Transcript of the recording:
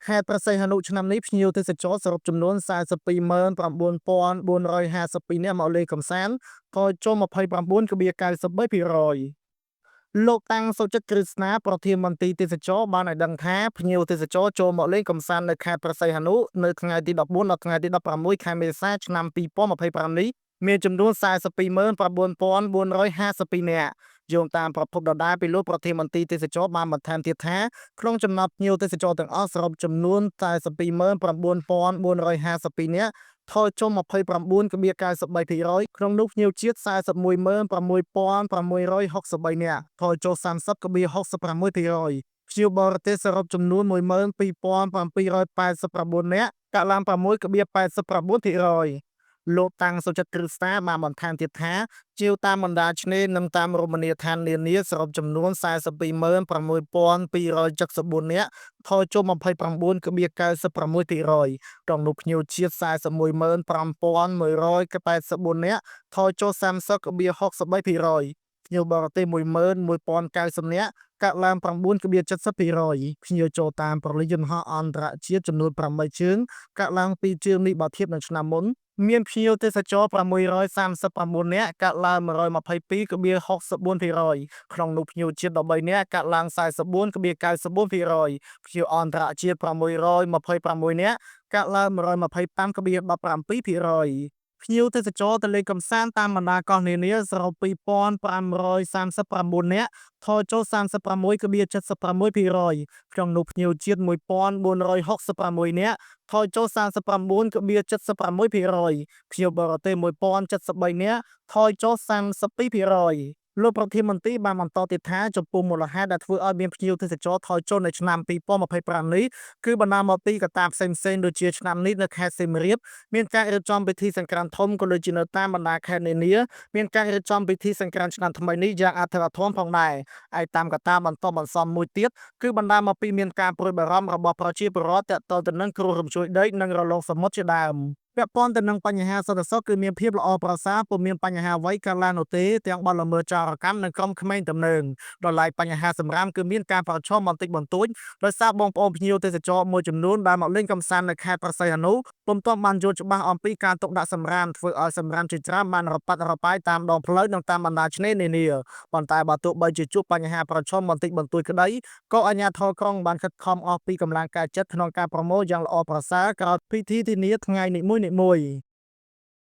ខេត្តព្រះសីហនុឆ្នាំនេះភ្ញៀវទេសចរសរុបចំនួន429,452 នាក់មកលេងកម្សាន្តថយចុះ 29.93%លោកតាំងសុចិត្តគ្រឹស្ណាប្រធានមន្ត្រីទេសចរបានឲ្យដឹងថាភ្ញៀវទេសចរចូលមកលេងកម្សាន្តនៅខេត្តព្រះសីហនុនៅថ្ងៃទី14ដល់ថ្ងៃទី16ខែមេសាឆ្នាំ2025នេះមានចំនួន429,452 នាក់យោងតាមប្រភពដដែលពីលោកប្រធានមន្ត្រីទេសចរបានបន្ថែមទៀតថាក្នុងចំណោមភ្ញៀវទេសចរទាំងអស់សរុបចំនួន429,452 នាក់ថយចុះ 29.93% ក្នុងនោះភ្ញៀវជាតិ416,663 នាក់ថយចុះ 30.66%ភ្ញៀវបរទេសសរុបចំនួន12,789 នាក់កើនឡើង 6.89%លោកតាំងសុចិត្តគ្រឹស្ណាបានបន្ថែមទៀតថាជាវតាមបណ្ដាឆ្នេរនិងតាមរមណីយដ្ឋាននានាសរុបចំនួន426,274 នាក់ថយចុះ 29.96%ក្នុងនោះភ្ញៀវជាតិ415,184 នាក់ថយចុះ 30.63%ភ្ញៀវបរទេស11,090 នាក់កើនឡើង 9.70%ភ្ញៀវចូលតាមប្រល័យយន្តហោះអន្តរជាតិចំនួន8ជើងកើនឡើង2ជើងនេះបើធៀបនឹងឆ្នាំមុនមានភ្ញៀវទេសចរ639 នាក់កើនឡើង 122.64%ក្នុងនោះភ្ញៀវជាតិ13នាក់កើនឡើង 44.94%ភ្ញៀវអន្តរជាតិ626 នាក់កើនឡើង 125.17%ភ្ញៀវទេសចរទៅលេងកម្សាន្តតាមបណ្ដាកោះនានាសរុប2,539 នាក់ថយចុះ 36.76% ក្នុងនោះភ្ញៀវជាតិ1,466 នាក់ថយចុះ 39.76% ភ្ញៀវបរទេស1,073 នាក់ថយចុះ 32%លោកប្រធានមន្ត្រីបានបន្តទៀតថាចំពោះមូលហេតុដែលធ្វើឲ្យមានភ្ញៀវទេសចរថយចុះនៅឆ្នាំ2025នេះគឺបណ្ដាលមកពីកត្តាផ្សេងៗដូចជាឆ្នាំនេះនៅខេត្តសៀមរាបមានការរៀបចំពិធីសង្ក្រាន្តធំក៏ដូចជានៅតាមបណ្ដាខេត្តនានាមានការរៀបចំពិធីសង្ក្រាន្តឆ្នាំថ្មីនេះយ៉ាងអធិកអធមផងដែរហើយតាមកត្តាបន្តបន្សំមួយទៀតគឺបណ្ដាលមកពីមានការព្រួយបារម្ភរបស់ប្រជាពលរដ្ឋទាក់ទងទៅនឹងគ្រោះរញ្ជួយដីនិងរលកសមុទ្រជាដើមពាក់ព័ន្ធទៅនឹងបញ្ហាសន្តិសុខគឺមានភាពល្អប្រសើរពុំមានបញ្ហាអ្វីកើតឡើងនោះទេទាំងបទល្មើសចោរកម្មនិងក្រុមក្មេងទំនើងដល់ឡែកបញ្ហាសម្រាមគឺមានការប្រឈមបន្តិចបន្តួចដោយសារបងប្អូនភ្ញៀវទេសចរមួយចំនួនដែលមកលេងកម្សាន្តនៅខេត្តព្រះសីហនុពុំទាន់បានយល់ច្បាស់អំពីការទុកដាក់សម្រាមធ្វើឲ្យសម្រាមជាច្រើនបានរប៉ាត់រប៉ាយតាមដងផ្លូវនិងតាមបណ្ដាឆ្នេរនានាប៉ុន្តែបើទោះបីជាជួបបញ្ហាប្រឈមបន្តិចបន្តួចក្តីក៏អាជ្ញាធរក្រុងបានខិតខំអស់ពីកម្លាំងកាយចិត្តក្នុងការប្រមូលយ៉ាងល្អប្រសើរក្រោយពិធីធានាថ្ងៃនីមួយៗ